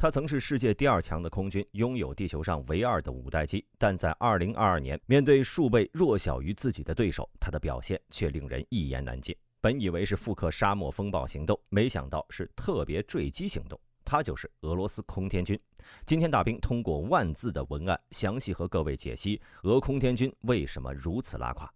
它曾是世界第2强的空军，拥有地球上唯2的5代机，但在2022年，面对数倍弱小于自己的对手，它的表现却令人一言难尽。本以为是复刻沙漠风暴行动，没想到是特别坠机行动，它就是俄罗斯空天军。今天大兵通过万字的文案，详细和各位解析俄空天军为什么如此拉垮。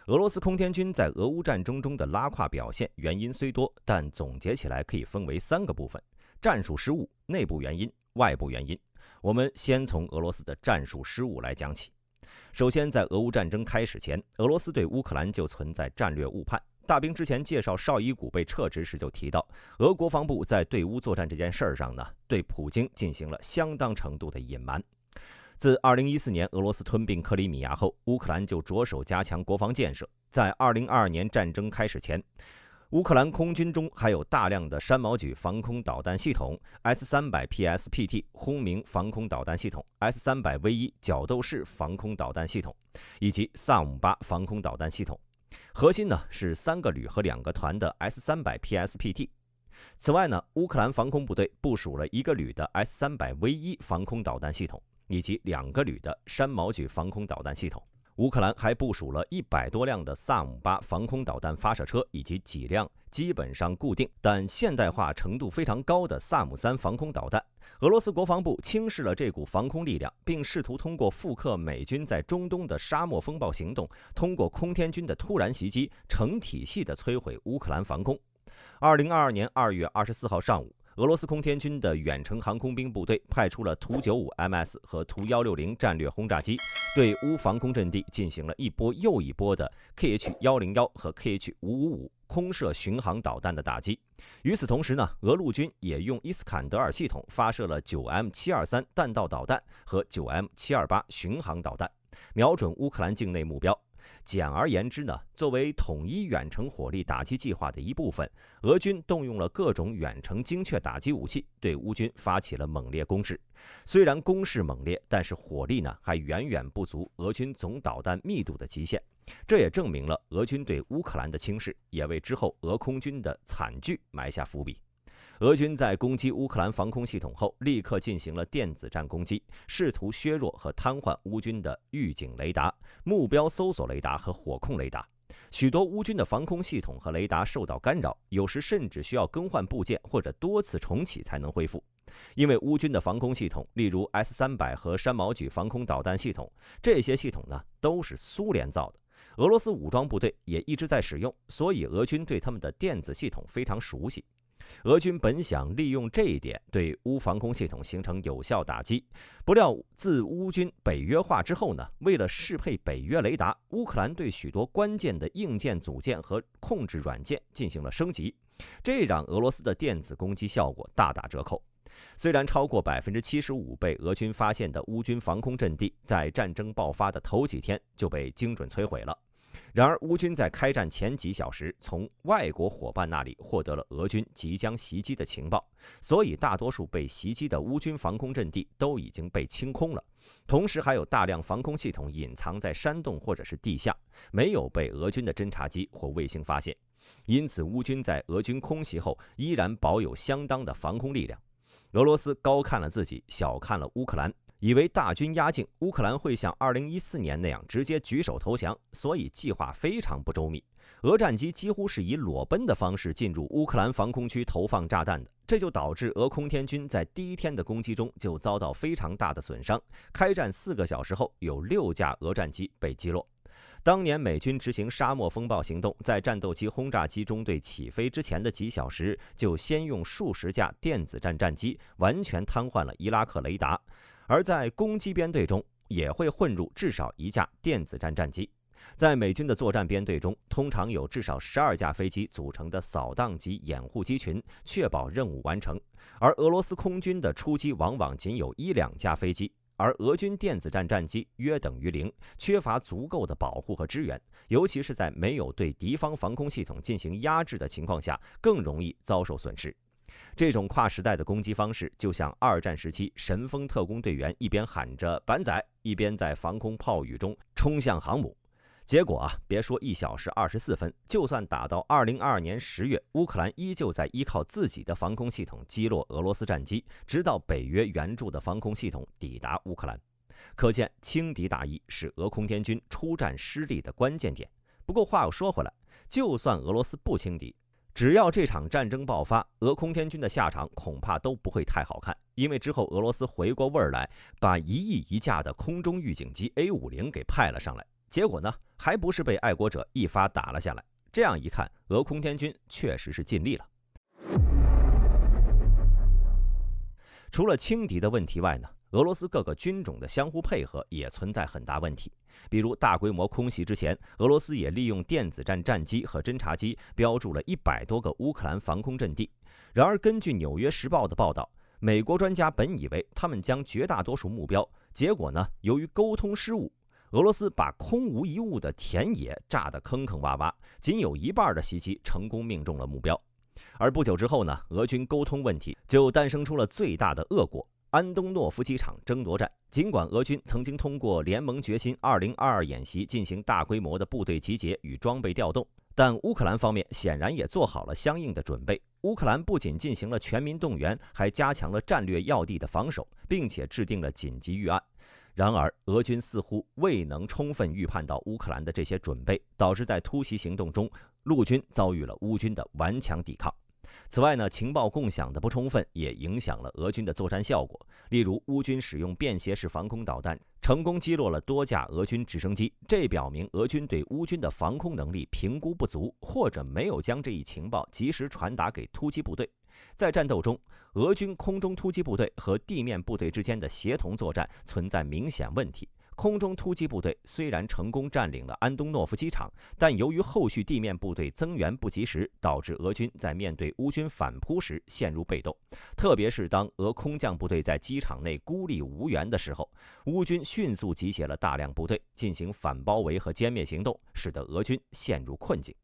俄罗斯空天军在俄乌战争中的拉胯表现原因虽多，但总结起来可以分为3个部分：战术失误、内部原因、外部原因。我们先从俄罗斯的战术失误来讲起。首先，在俄乌战争开始前，俄罗斯对乌克兰就存在战略误判。大兵之前介绍绍伊古被撤职时就提到，俄国防部在对乌作战这件事上呢，对普京进行了相当程度的隐瞒。自2014年俄罗斯吞并克里米亚后，乌克兰就着手加强国防建设。在2022年战争开始前，乌克兰空军中还有大量的山毛榉防空导弹系统、S-300 PSPT 轰鸣防空导弹系统、S-300 V1 角斗式防空导弹系统，以及萨姆8防空导弹系统。核心呢是3个旅和2个团的 S-300 PSPT。此外呢，乌克兰防空部队部署了1个旅的 S-300 V1 防空导弹系统，以及2个旅的山毛榉防空导弹系统。乌克兰还部署了100多辆的萨姆8防空导弹发射车，以及几辆基本上固定但现代化程度非常高的萨姆3防空导弹。俄罗斯国防部轻视了这股防空力量，并试图通过复刻美军在中东的沙漠风暴行动，通过空天军的突然袭击，成体系地摧毁乌克兰防空。2022年2月24号上午，俄罗斯空天军的远程航空兵部队派出了图95 MS 和图160战略轰炸机，对乌防空阵地进行了一波又一波的 KH-101 和 KH-555空射巡航导弹的打击。与此同时呢，俄陆军也用伊斯坎德尔系统发射了 9M723 弹道导弹和 9M728 巡航导弹，瞄准乌克兰境内目标。简而言之呢，作为统一远程火力打击计划的一部分，俄军动用了各种远程精确打击武器，对乌军发起了猛烈攻势。虽然攻势猛烈，但是火力呢还远远不足俄军总导弹密度的极限。这也证明了俄军对乌克兰的轻视，也为之后俄空军的惨剧埋下伏笔。俄军在攻击乌克兰防空系统后，立刻进行了电子战攻击，试图削弱和瘫痪乌军的预警雷达、目标搜索雷达和火控雷达。许多乌军的防空系统和雷达受到干扰，有时甚至需要更换部件或者多次重启才能恢复。因为乌军的防空系统，例如 S-300 和山毛榉防空导弹系统，这些系统呢都是苏联造的，俄罗斯武装部队也一直在使用，所以俄军对他们的电子系统非常熟悉。俄军本想利用这一点对乌防空系统形成有效打击，不料自乌军北约化之后呢，为了适配北约雷达，乌克兰对许多关键的硬件组件和控制软件进行了升级，这让俄罗斯的电子攻击效果大打折扣。虽然超过 75% 被俄军发现的乌军防空阵地在战争爆发的头几天就被精准摧毁了，然而乌军在开战前几小时从外国伙伴那里获得了俄军即将袭击的情报，所以大多数被袭击的乌军防空阵地都已经被清空了。同时还有大量防空系统隐藏在山洞或者是地下，没有被俄军的侦察机或卫星发现，因此乌军在俄军空袭后依然保有相当的防空力量。俄罗斯高看了自己，小看了乌克兰，以为大军压境，乌克兰会像2014年那样直接举手投降，所以计划非常不周密。俄战机几乎是以裸奔的方式进入乌克兰防空区投放炸弹的，这就导致俄空天军在第1天的攻击中就遭到非常大的损伤。开战4个小时后，有6架俄战机被击落。当年美军执行沙漠风暴行动，在战斗机轰炸机中队起飞之前的几小时，就先用数十架电子战战机完全瘫痪了伊拉克雷达，而在攻击编队中也会混入至少1架电子战战机。在美军的作战编队中，通常有至少12架飞机组成的扫荡及掩护机群，确保任务完成。而俄罗斯空军的出击往往仅有1、2架飞机，而俄军电子战战机约等于0，缺乏足够的保护和支援，尤其是在没有对敌方防空系统进行压制的情况下，更容易遭受损失。这种跨时代的攻击方式，就像2战时期神风特工队员一边喊着板仔，一边在防空炮雨中冲向航母。结果别说1小时24分，就算打到2022年10月，乌克兰依旧在依靠自己的防空系统击落俄罗斯战机，直到北约援助的防空系统抵达乌克兰。可见轻敌大意是俄空天军出战失利的关键点。不过话又说回来，就算俄罗斯不轻敌，只要这场战争爆发，俄空天军的下场恐怕都不会太好看，因为之后俄罗斯回过味儿来，把1亿1架的空中预警机 A50给派了上来，结果呢，还不是被爱国者一发打了下来。这样一看，俄空天军确实是尽力了。除了轻敌的问题外呢，俄罗斯各个军种的相互配合也存在很大问题。比如大规模空袭之前，俄罗斯也利用电子战战机和侦察机标注了100多个乌克兰防空阵地。然而根据《纽约时报》的报道，美国专家本以为他们将绝大多数目标，结果呢，由于沟通失误，俄罗斯把空无一物的田野炸得坑坑洼洼，仅有1半的袭击成功命中了目标。而不久之后呢，俄军沟通问题就诞生出了最大的恶果——安东诺夫机场争夺战。尽管俄军曾经通过联盟决心2022演习进行大规模的部队集结与装备调动，但乌克兰方面显然也做好了相应的准备。乌克兰不仅进行了全民动员，还加强了战略要地的防守，并且制定了紧急预案。然而，俄军似乎未能充分预判到乌克兰的这些准备，导致在突袭行动中，陆军遭遇了乌军的顽强抵抗。此外呢，情报共享的不充分也影响了俄军的作战效果。例如，乌军使用便携式防空导弹，成功击落了多架俄军直升机，这表明俄军对乌军的防空能力评估不足，或者没有将这一情报及时传达给突击部队。在战斗中，俄军空中突击部队和地面部队之间的协同作战存在明显问题。空中突击部队虽然成功占领了安东诺夫机场，但由于后续地面部队增援不及时，导致俄军在面对乌军反扑时陷入被动。特别是当俄空降部队在机场内孤立无援的时候，乌军迅速集结了大量部队进行反包围和歼灭行动，使得俄军陷入困境。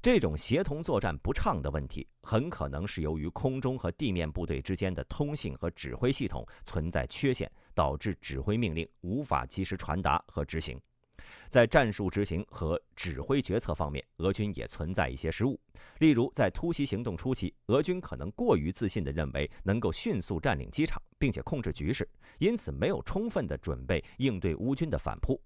这种协同作战不畅的问题，很可能是由于空中和地面部队之间的通信和指挥系统存在缺陷，导致指挥命令无法及时传达和执行。在战术执行和指挥决策方面，俄军也存在一些失误。例如，在突袭行动初期，俄军可能过于自信地认为能够迅速占领机场，并且控制局势，因此没有充分的准备应对乌军的反扑。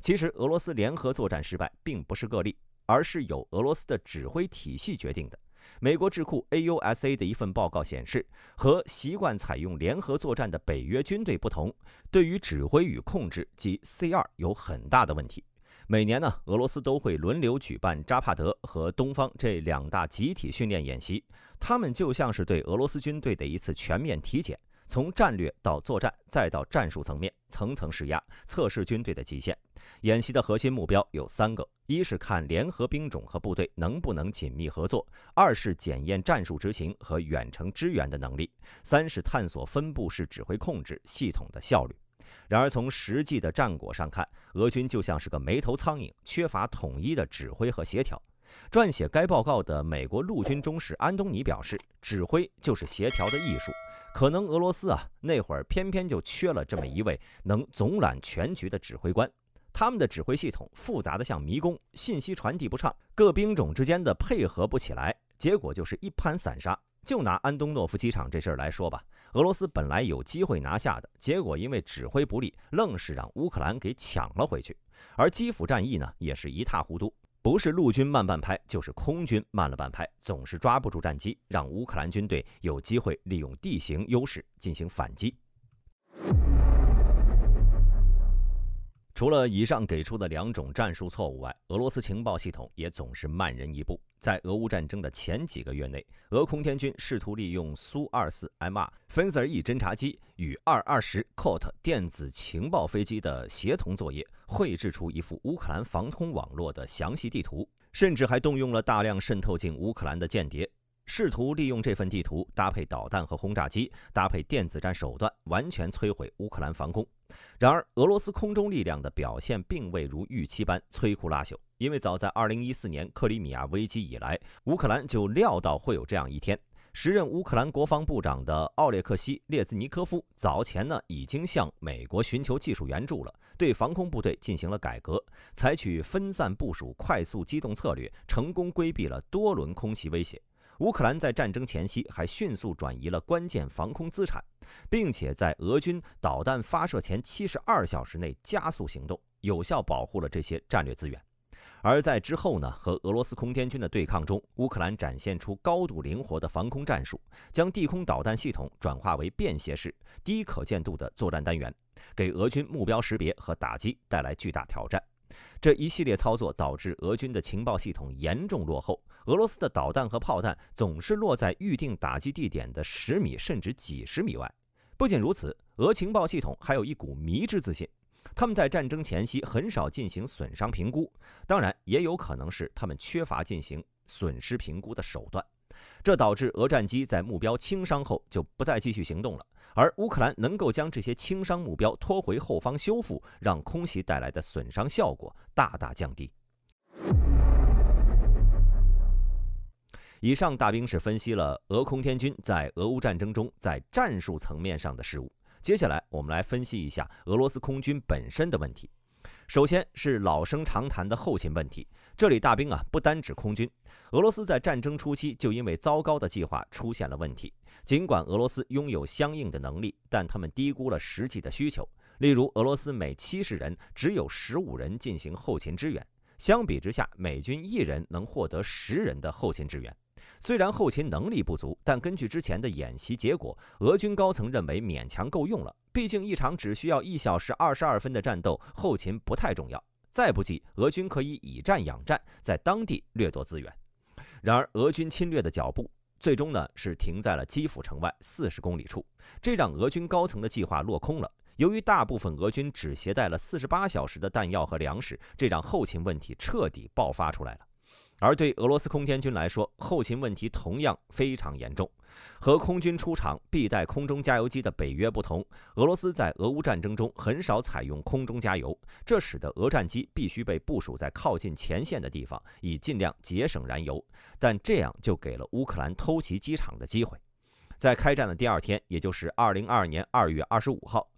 其实，俄罗斯联合作战失败并不是个例，而是由俄罗斯的指挥体系决定的。美国智库 AUSA 的一份报告显示，和习惯采用联合作战的北约军队不同，对于指挥与控制及 C2 有很大的问题。每年呢，俄罗斯都会轮流举办扎帕德和东方这2大集体训练演习，他们就像是对俄罗斯军队的一次全面体检，从战略到作战再到战术层面层层施压，测试军队的极限。演习的核心目标有3个：一是看联合兵种和部队能不能紧密合作；2是检验战术执行和远程支援的能力；3是探索分布式指挥控制系统的效率。然而从实际的战果上看，俄军就像是个没头苍蝇，缺乏统一的指挥和协调。撰写该报告的美国陆军中士安东尼表示，指挥就是协调的艺术，可能俄罗斯那会儿偏偏就缺了这么一位能总揽全局的指挥官。他们的指挥系统复杂的像迷宫，信息传递不畅，各兵种之间的配合不起来，结果就是一盘散沙。就拿安东诺夫机场这事儿来说吧，俄罗斯本来有机会拿下的，结果因为指挥不力，愣是让乌克兰给抢了回去。而基辅战役呢，也是一塌糊涂，不是陆军慢半拍，就是空军慢了半拍，总是抓不住战机，让乌克兰军队有机会利用地形优势进行反击。除了以上给出的2种战术错误外，俄罗斯情报系统也总是慢人一步。在俄乌战争的前几个月内，俄空天军试图利用苏 24MR 芬瑟尔 E 侦察机与220 COT 电子情报飞机的协同作业，绘制出一幅乌克兰防空网络的详细地图，甚至还动用了大量渗透进乌克兰的间谍，试图利用这份地图搭配导弹和轰炸机，搭配电子战手段，完全摧毁乌克兰防空。然而，俄罗斯空中力量的表现并未如预期般摧枯拉朽，因为早在2014年克里米亚危机以来，乌克兰就料到会有这样一天。时任乌克兰国防部长的奥列克西·列兹尼科夫早前呢已经向美国寻求技术援助了，对防空部队进行了改革，采取分散部署、快速机动策略，成功规避了多轮空袭威胁。乌克兰在战争前夕还迅速转移了关键防空资产，并且在俄军导弹发射前72小时内加速行动，有效保护了这些战略资源。而在之后呢，和俄罗斯空天军的对抗中，乌克兰展现出高度灵活的防空战术，将地空导弹系统转化为便携式、低可见度的作战单元，给俄军目标识别和打击带来巨大挑战。这一系列操作导致俄军的情报系统严重落后，俄罗斯的导弹和炮弹总是落在预定打击地点的10米甚至几十米外。不仅如此，俄情报系统还有一股迷之自信，他们在战争前夕很少进行损伤评估，当然也有可能是他们缺乏进行损失评估的手段。这导致俄战机在目标轻伤后就不再继续行动了，而乌克兰能够将这些轻伤目标拖回后方修复，让空袭带来的损伤效果大大降低。以上大兵是分析了俄空天军在俄乌战争中在战术层面上的失误。接下来我们来分析一下俄罗斯空军本身的问题。首先是老生常谈的后勤问题，这里大兵不单指空军，俄罗斯在战争初期就因为糟糕的计划出现了问题。尽管俄罗斯拥有相应的能力，但他们低估了实际的需求。例如，俄罗斯每70人只有15人进行后勤支援，相比之下，美军1人能获得10人的后勤支援。虽然后勤能力不足，但根据之前的演习结果，俄军高层认为勉强够用了。毕竟一场只需要1小时22分的战斗，后勤不太重要。再不济，俄军可以以战养战，在当地掠夺资源。然而，俄军侵略的脚步最终是停在了基辅城外40公里处，这让俄军高层的计划落空了。由于大部分俄军只携带了48小时的弹药和粮食，这让后勤问题彻底爆发出来了。而对俄罗斯空天军来说，后勤问题同样非常严重。和空军出场必带空中加油机的北约不同，俄罗斯在俄乌战争中很少采用空中加油，这使得俄战机必须被部署在靠近前线的地方，以尽量节省燃油。但这样就给了乌克兰偷袭机场的机会。在开战的第2天，也就是2022年2月25号，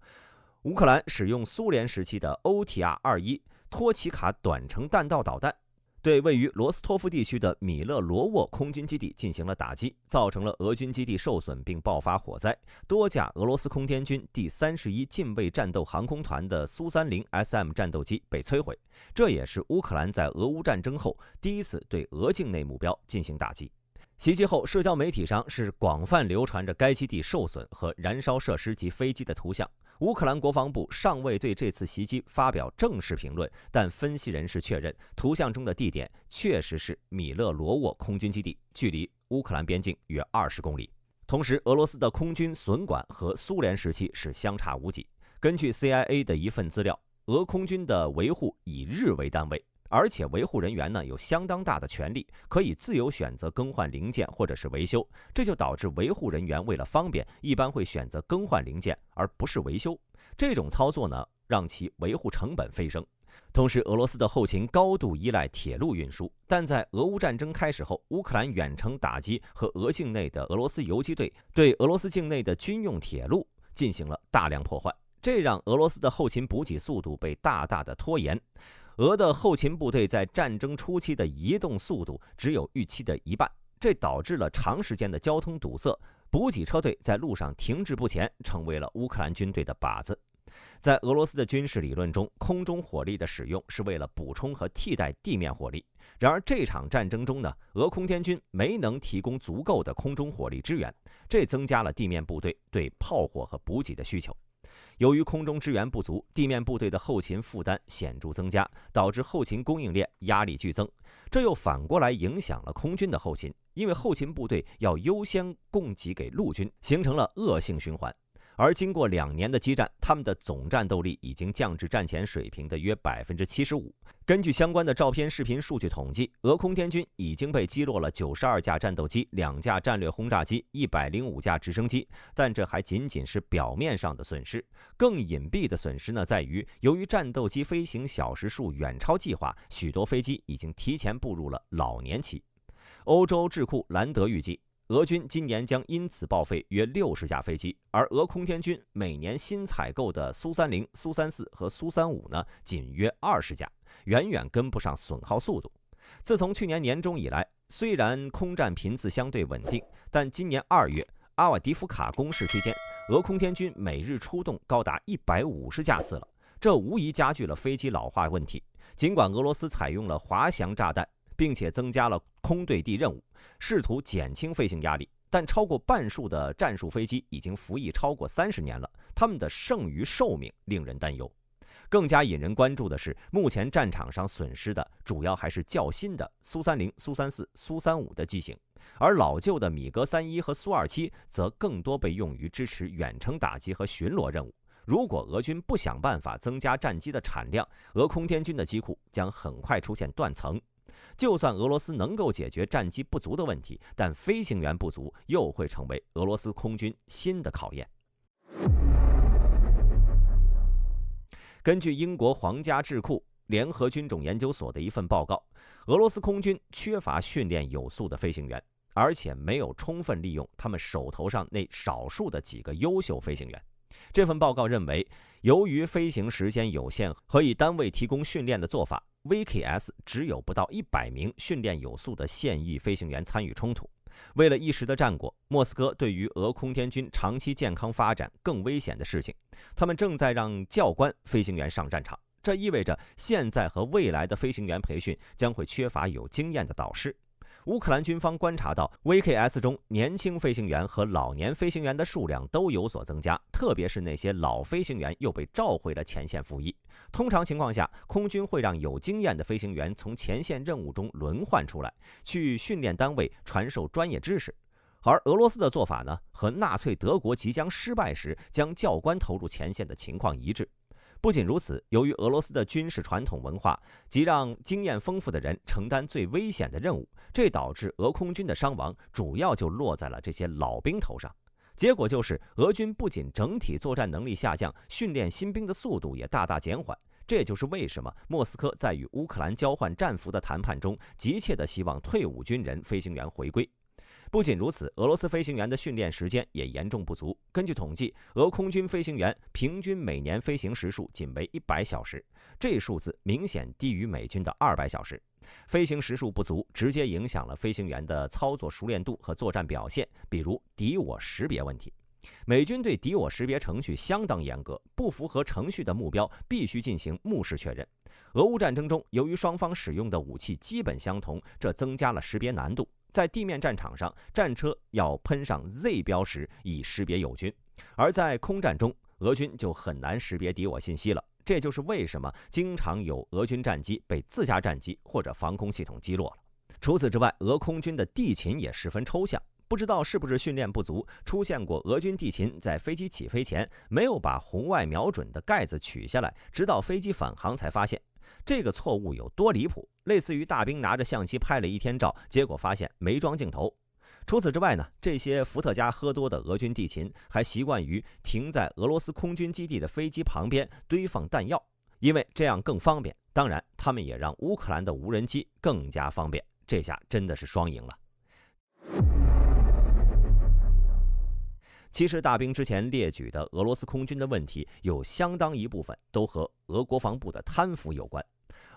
乌克兰使用苏联时期的 OTR-21 托奇卡短程弹道导弹，对位于罗斯托夫地区的米勒罗沃空军基地进行了打击，造成了俄军基地受损并爆发火灾，多架俄罗斯空天军第31近卫战斗航空团的苏30 SM 战斗机被摧毁。这也是乌克兰在俄乌战争后第一次对俄境内目标进行打击。袭击后，社交媒体上是广泛流传着该基地受损和燃烧设施及飞机的图像。乌克兰国防部尚未对这次袭击发表正式评论，但分析人士确认，图像中的地点确实是米勒罗沃空军基地，距离乌克兰边境约20公里。同时，俄罗斯的空军损管和苏联时期是相差无几。根据 CIA 的一份资料，俄空军的维护以日为单位，而且维护人员有相当大的权利，可以自由选择更换零件或者是维修，这就导致维护人员为了方便，一般会选择更换零件而不是维修。这种操作让其维护成本飞升。同时，俄罗斯的后勤高度依赖铁路运输，但在俄乌战争开始后，乌克兰远程打击和俄境内的俄罗斯游击队对俄罗斯境内的军用铁路进行了大量破坏，这让俄罗斯的后勤补给速度被大大的拖延。俄的后勤部队在战争初期的移动速度只有预期的一半，这导致了长时间的交通堵塞，补给车队在路上停滞不前，成为了乌克兰军队的靶子。在俄罗斯的军事理论中，空中火力的使用是为了补充和替代地面火力。然而这场战争中俄空天军没能提供足够的空中火力支援，这增加了地面部队对炮火和补给的需求。由于空中支援不足，地面部队的后勤负担显著增加，导致后勤供应链压力剧增。这又反过来影响了空军的后勤，因为后勤部队要优先供给给陆军，形成了恶性循环。而经过2年的激战，他们的总战斗力已经降至战前水平的约75%。根据相关的照片、视频数据统计，俄空天军已经被击落了92架战斗机、2架战略轰炸机、105架直升机，但这还仅仅是表面上的损失。更隐蔽的损失在于，由于战斗机飞行小时数远超计划，许多飞机已经提前步入了老年期。欧洲智库兰德预计，俄军今年将因此报废约60架飞机，而俄空天军每年新采购的苏30、苏34和苏35呢，仅约20架，远远跟不上损耗速度。自从去年年中以来，虽然空战频次相对稳定，但今年2月阿瓦迪夫卡攻势期间，俄空天军每日出动高达150架次了，这无疑加剧了飞机老化问题。尽管俄罗斯采用了滑翔炸弹，并且增加了空对地任务，试图减轻飞行压力，但超过半数的战术飞机已经服役超过30年了，他们的剩余寿命令人担忧。更加引人关注的是，目前战场上损失的主要还是较新的苏30、苏34、苏35的机型，而老旧的米格31和苏27则更多被用于支持远程打击和巡逻任务。如果俄军不想办法增加战机的产量，俄空天军的机库将很快出现断层。就算俄罗斯能够解决战机不足的问题，但飞行员不足又会成为俄罗斯空军新的考验。根据英国皇家智库联合军种研究所的一份报告，俄罗斯空军缺乏训练有素的飞行员，而且没有充分利用他们手头上那少数的几个优秀飞行员。这份报告认为，由于飞行时间有限和以单位提供训练的做法， VKS 只有不到100名训练有素的现役飞行员参与冲突。为了一时的战果，莫斯科对于俄空天军长期健康发展更危险的事情，他们正在让教官飞行员上战场，这意味着现在和未来的飞行员培训将会缺乏有经验的导师。乌克兰军方观察到 VKS 中年轻飞行员和老年飞行员的数量都有所增加，特别是那些老飞行员又被召回了前线服役。通常情况下，空军会让有经验的飞行员从前线任务中轮换出来，去训练单位传授专业知识。而俄罗斯的做法呢，和纳粹德国即将失败时将教官投入前线的情况一致。不仅如此，由于俄罗斯的军事传统文化，即让经验丰富的人承担最危险的任务，这导致俄空军的伤亡主要就落在了这些老兵头上。结果就是俄军不仅整体作战能力下降，训练新兵的速度也大大减缓。这也就是为什么莫斯科在与乌克兰交换战俘的谈判中，急切地希望退伍军人飞行员回归。不仅如此，俄罗斯飞行员的训练时间也严重不足。根据统计，俄空军飞行员平均每年飞行时数仅为100小时，这数字明显低于美军的200小时。飞行时数不足，直接影响了飞行员的操作熟练度和作战表现，比如敌我识别问题。美军对敌我识别程序相当严格，不符合程序的目标必须进行目视确认。俄乌战争中，由于双方使用的武器基本相同，这增加了识别难度。在地面战场上，战车要喷上 Z 标识以识别友军，而在空战中，俄军就很难识别敌我信息了。这就是为什么经常有俄军战机被自家战机或者防空系统击落了。除此之外，俄空军的地勤也十分抽象，不知道是不是训练不足，出现过俄军地勤在飞机起飞前没有把红外瞄准的盖子取下来，直到飞机返航才发现。这个错误有多离谱？类似于大兵拿着相机拍了一天照，结果发现没装镜头。除此之外呢，这些伏特加喝多的俄军地勤还习惯于停在俄罗斯空军基地的飞机旁边堆放弹药，因为这样更方便。当然，他们也让乌克兰的无人机更加方便。这下真的是双赢了。其实大兵之前列举的俄罗斯空军的问题，有相当一部分都和俄国防部的贪腐有关。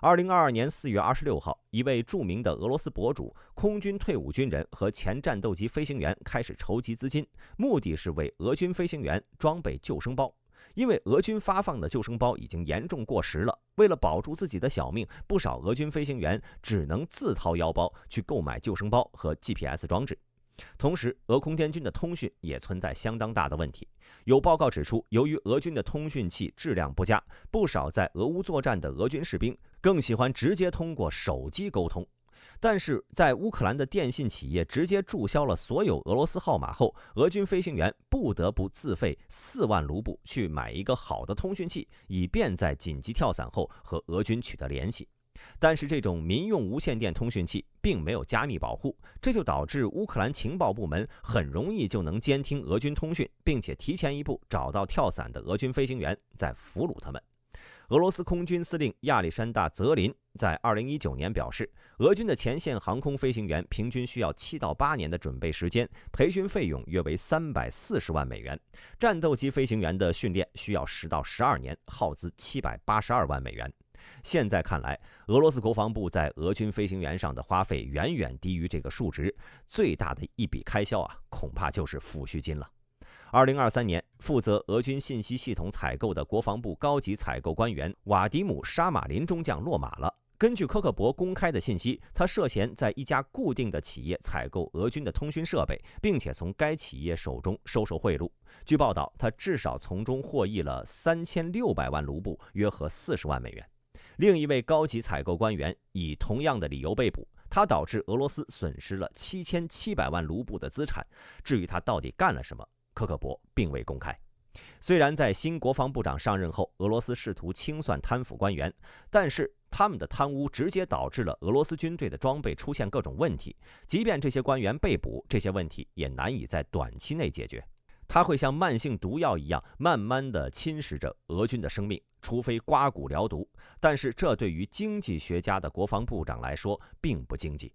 2022年4月26号，一位著名的俄罗斯博主、空军退伍军人和前战斗机飞行员开始筹集资金，目的是为俄军飞行员装备救生包。因为俄军发放的救生包已经严重过时了，为了保住自己的小命，不少俄军飞行员只能自掏腰包去购买救生包和 GPS 装置。同时，俄空天军的通讯也存在相当大的问题。有报告指出，由于俄军的通讯器质量不佳，不少在俄乌作战的俄军士兵更喜欢直接通过手机沟通。但是在乌克兰的电信企业直接注销了所有俄罗斯号码后，俄军飞行员不得不自费4万卢布去买一个好的通讯器，以便在紧急跳伞后和俄军取得联系。但是这种民用无线电通讯器并没有加密保护，这就导致乌克兰情报部门很容易就能监听俄军通讯，并且提前一步找到跳伞的俄军飞行员，再俘虏他们。俄罗斯空军司令亚历山大·泽林在2019年表示，俄军的前线航空飞行员平均需要7到8年的准备时间，培训费用约为340万美元；战斗机飞行员的训练需要10到12年，耗资782万美元。现在看来，俄罗斯国防部在俄军飞行员上的花费远远低于这个数值，最大的一笔开销恐怕就是抚恤金了。2023年，负责俄军信息系统采购的国防部高级采购官员瓦迪姆·沙马林中将落马了。根据科克博公开的信息，他涉嫌在一家固定的企业采购俄军的通讯设备，并且从该企业手中收受贿赂。据报道，他至少从中获益了3600万卢布，约合40万美元。另一位高级采购官员以同样的理由被捕，他导致俄罗斯损失了7700万卢布的资产。至于他到底干了什么，科克博并未公开。虽然在新国防部长上任后，俄罗斯试图清算贪腐官员，但是他们的贪污直接导致了俄罗斯军队的装备出现各种问题。即便这些官员被捕，这些问题也难以在短期内解决。它会像慢性毒药一样，慢慢地侵蚀着俄军的生命，除非刮骨疗毒。但是这对于经济学家的国防部长来说并不经济。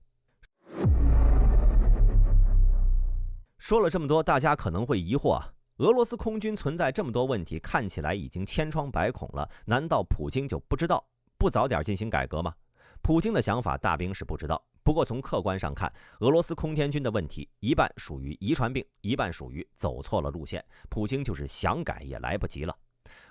说了这么多，大家可能会疑惑俄罗斯空军存在这么多问题，看起来已经千疮百孔了，难道普京就不知道，不早点进行改革吗？普京的想法大兵是不知道，不过从客观上看，俄罗斯空天军的问题一半属于遗传病，一半属于走错了路线，普京就是想改也来不及了。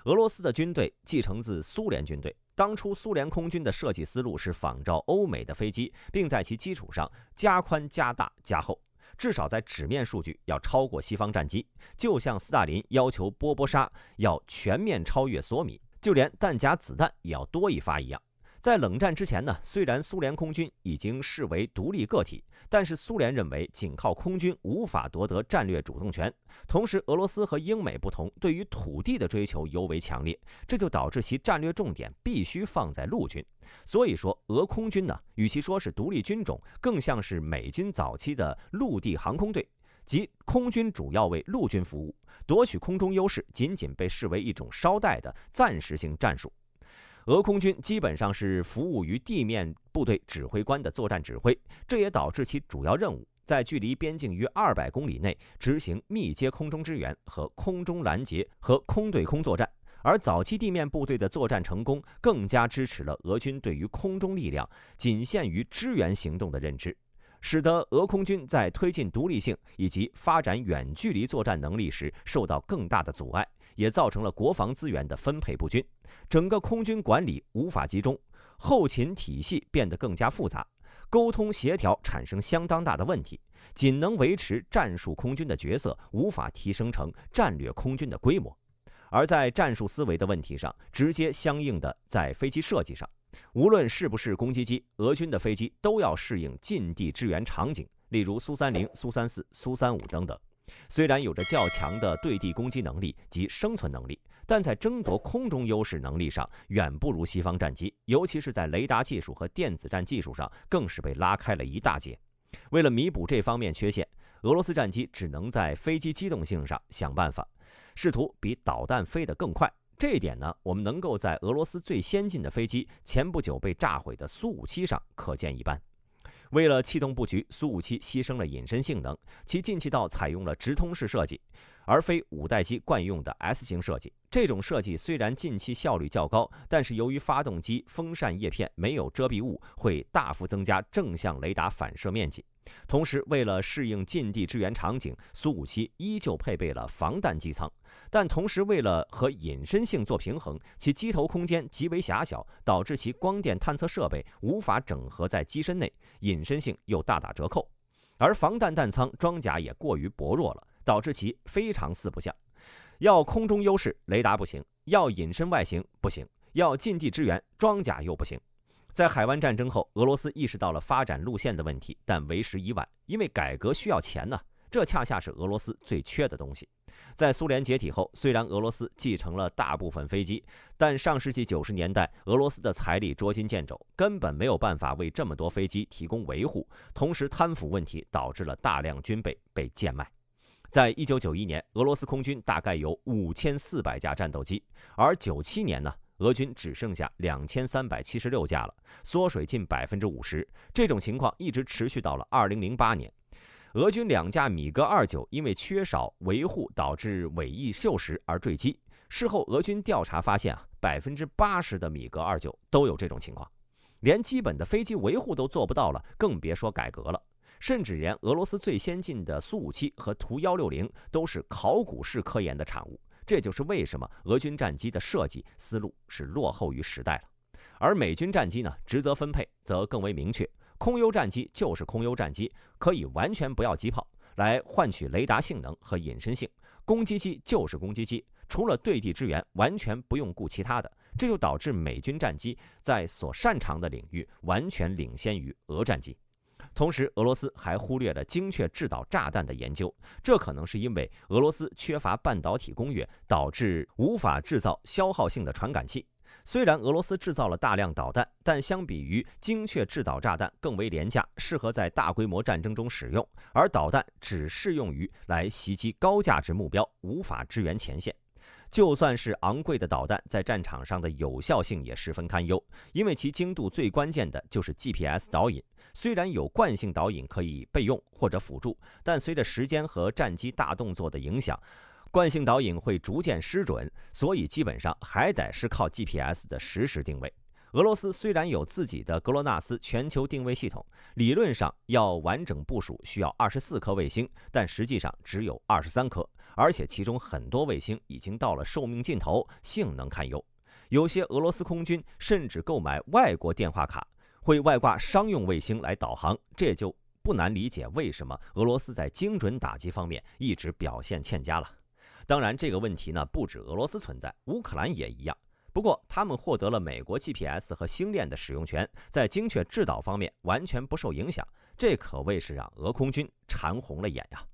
俄罗斯的军队继承自苏联军队，当初苏联空军的设计思路是仿照欧美的飞机，并在其基础上加宽、加大、加厚，至少在纸面数据要超过西方战机，就像斯大林要求波波沙要全面超越索米，就连弹夹子弹也要多一发一样。在冷战之前呢，虽然苏联空军已经视为独立个体，但是苏联认为仅靠空军无法夺得战略主动权。同时，俄罗斯和英美不同，对于土地的追求尤为强烈，这就导致其战略重点必须放在陆军。所以说，俄空军呢，与其说是独立军种，更像是美军早期的陆地航空队，即空军主要为陆军服务，夺取空中优势仅仅被视为一种捎带的暂时性战术。俄空军基本上是服务于地面部队指挥官的作战指挥，这也导致其主要任务在距离边境约200公里内执行密接空中支援和空中拦截和空对空作战。而早期地面部队的作战成功，更加支持了俄军对于空中力量仅限于支援行动的认知，使得俄空军在推进独立性以及发展远距离作战能力时受到更大的阻碍，也造成了国防资源的分配不均，整个空军管理无法集中，后勤体系变得更加复杂，沟通协调产生相当大的问题，仅能维持战术空军的角色，无法提升成战略空军的规模。而在战术思维的问题上，直接相应的在飞机设计上，无论是不是攻击机，俄军的飞机都要适应近地支援场景，例如苏30、苏34、苏35等等。虽然有着较强的对地攻击能力及生存能力，但在争夺空中优势能力上远不如西方战机，尤其是在雷达技术和电子战技术上更是被拉开了一大截。为了弥补这方面缺陷，俄罗斯战机只能在飞机机动性上想办法，试图比导弹飞得更快。这一点呢，我们能够在俄罗斯最先进的飞机前不久被炸毁的苏57上可见一斑。为了气动布局，苏57牺牲了隐身性能，其进气道采用了直通式设计，而非5代机惯用的 S 型设计。这种设计虽然进气效率较高，但是由于发动机风扇叶片没有遮蔽物，会大幅增加正向雷达反射面积。同时，为了适应近地支援场景，苏57依旧配备了防弹机舱，但同时为了和隐身性做平衡，其机头空间极为狭小，导致其光电探测设备无法整合在机身内，隐身性又大打折扣。而防弹弹舱装甲也过于薄弱了，导致其非常四不像。要空中优势，雷达不行；要隐身外形不行；要近地支援，装甲又不行。在海湾战争后，俄罗斯意识到了发展路线的问题，但为时已晚，因为改革需要钱呢，这恰恰是俄罗斯最缺的东西。在苏联解体后，虽然俄罗斯继承了大部分飞机，但上世纪90年代，俄罗斯的财力捉襟见肘，根本没有办法为这么多飞机提供维护。同时，贪腐问题导致了大量军备被贱卖。在1991年，俄罗斯空军大概有5400架战斗机，而97年呢，俄军只剩下2376架了，缩水近50%。这种情况一直持续到了2008年。俄军2架米格29因为缺少维护导致尾翼锈蚀而坠机。事后俄军调查发现，80%的米格29都有这种情况，连基本的飞机维护都做不到了，更别说改革了。甚至连俄罗斯最先进的苏57和图160都是考古式科研的产物。这就是为什么俄军战机的设计思路是落后于时代了。而美军战机呢，职责分配则更为明确，空优战机就是空优战机，可以完全不要机炮来换取雷达性能和隐身性，攻击机就是攻击机，除了对地支援完全不用顾其他的。这就导致美军战机在所擅长的领域完全领先于俄战机。同时，俄罗斯还忽略了精确制导炸弹的研究，这可能是因为俄罗斯缺乏半导体工业，导致无法制造消耗性的传感器。虽然俄罗斯制造了大量导弹，但相比于精确制导炸弹更为廉价，适合在大规模战争中使用，而导弹只适用于来袭击高价值目标，无法支援前线。就算是昂贵的导弹，在战场上的有效性也十分堪忧，因为其精度最关键的就是 GPS 导引。虽然有惯性导引可以备用或者辅助，但随着时间和战机大动作的影响，惯性导引会逐渐失准，所以基本上还得是靠 GPS 的实时定位。俄罗斯虽然有自己的格罗纳斯全球定位系统，理论上要完整部署需要24颗卫星，但实际上只有23颗，而且其中很多卫星已经到了寿命尽头，性能堪忧。有些俄罗斯空军甚至购买外国电话卡，会外挂商用卫星来导航，这就不难理解为什么俄罗斯在精准打击方面一直表现欠佳了。当然，这个问题呢不止俄罗斯存在，乌克兰也一样。不过，他们获得了美国 GPS 和星链的使用权，在精确制导方面完全不受影响，这可谓是让俄空军馋红了眼呀。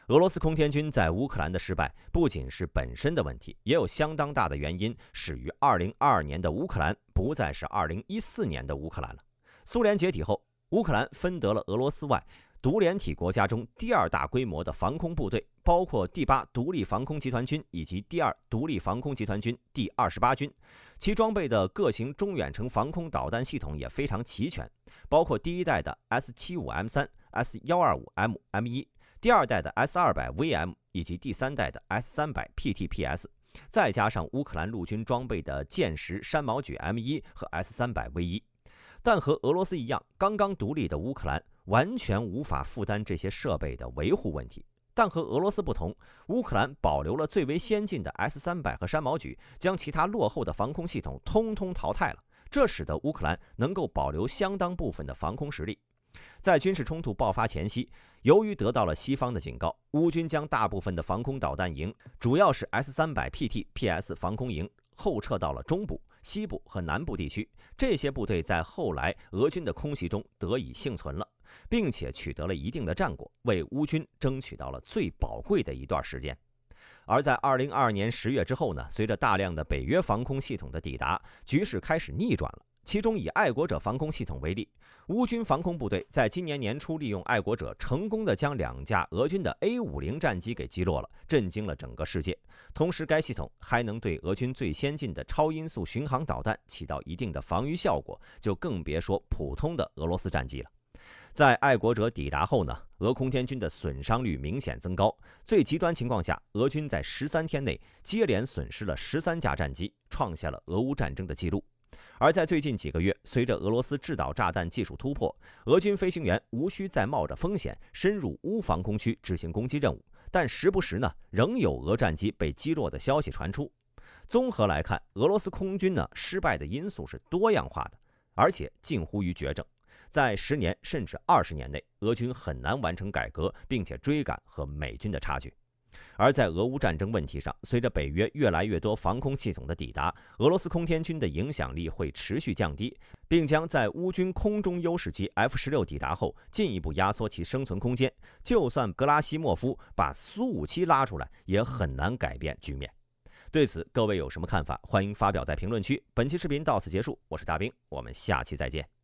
俄罗斯空天军在乌克兰的失败，不仅是本身的问题，也有相当大的原因始于2022年的乌克兰不再是2014年的乌克兰了。苏联解体后，乌克兰分得了俄罗斯外独联体国家中第2大规模的防空部队，包括第8独立防空集团军以及第2独立防空集团军第28军，其装备的各型中远程防空导弹系统也非常齐全，包括第1代的 S75M3、S125M-M1，第2代的 S200VM 以及第3代的 S300PTPS， 再加上乌克兰陆军装备的剑10山毛榉 M1 和 S300V1。但和俄罗斯一样，刚刚独立的乌克兰完全无法负担这些设备的维护问题。但和俄罗斯不同，乌克兰保留了最为先进的 S300和山毛榉，将其他落后的防空系统通通淘汰了，这使得乌克兰能够保留相当部分的防空实力。在军事冲突爆发前夕，由于得到了西方的警告，乌军将大部分的防空导弹营，主要是 S300PTPS 防空营，后撤到了中部、西部和南部地区。这些部队在后来俄军的空袭中得以幸存了，并且取得了一定的战果，为乌军争取到了最宝贵的一段时间。而在2022年10月之后呢，随着大量的北约防空系统的抵达，局势开始逆转了。其中以爱国者防空系统为例，乌军防空部队在今年年初利用爱国者成功的将2架俄军的 A50 战机给击落了，震惊了整个世界。同时该系统还能对俄军最先进的超音速巡航导弹起到一定的防御效果，就更别说普通的俄罗斯战机了。在爱国者抵达后呢，俄空天军的损伤率明显增高，最极端情况下，俄军在13天内接连损失了13架战机，创下了俄乌战争的纪录。而在最近几个月，随着俄罗斯制导炸弹技术突破，俄军飞行员无需再冒着风险深入乌防空区执行攻击任务，但时不时呢，仍有俄战机被击落的消息传出。综合来看，俄罗斯空军呢失败的因素是多样化的，而且近乎于绝症。在10年甚至20年内，俄军很难完成改革，并且追赶和美军的差距。而在俄乌战争问题上，随着北约越来越多防空系统的抵达，俄罗斯空天军的影响力会持续降低，并将在乌军空中优势机 F-16抵达后进一步压缩其生存空间。就算格拉西莫夫把苏57拉出来，也很难改变局面。对此，各位有什么看法？欢迎发表在评论区。本期视频到此结束，我是大兵，我们下期再见。